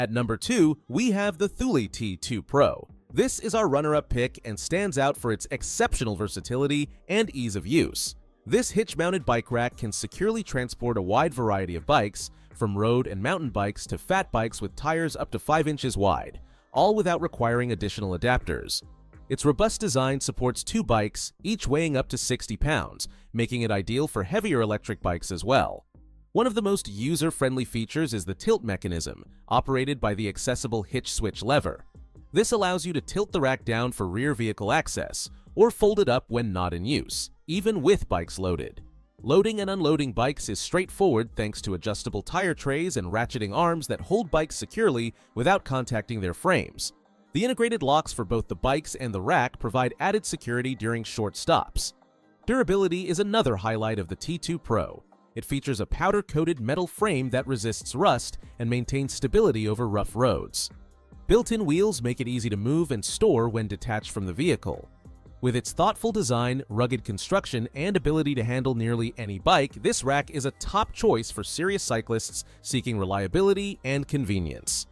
At number 2, we have the Thule T2 Pro. This is our runner-up pick and stands out for its exceptional versatility and ease of use. This hitch-mounted bike rack can securely transport a wide variety of bikes, from road and mountain bikes to fat bikes with tires up to 5 inches wide, all without requiring additional adapters. Its robust design supports 2 bikes, each weighing up to 60 pounds, making it ideal for heavier electric bikes as well. One of the most user-friendly features is the tilt mechanism, operated by the accessible hitch switch lever. This allows you to tilt the rack down for rear vehicle access, or fold it up when not in use, even with bikes loaded. Loading and unloading bikes is straightforward thanks to adjustable tire trays and ratcheting arms that hold bikes securely without contacting their frames. The integrated locks for both the bikes and the rack provide added security during short stops. Durability is another highlight of the T2 Pro. It features a powder-coated metal frame that resists rust and maintains stability over rough roads. Built-in wheels make it easy to move and store when detached from the vehicle. With its thoughtful design, rugged construction, and ability to handle nearly any bike, this rack is a top choice for serious cyclists seeking reliability and convenience.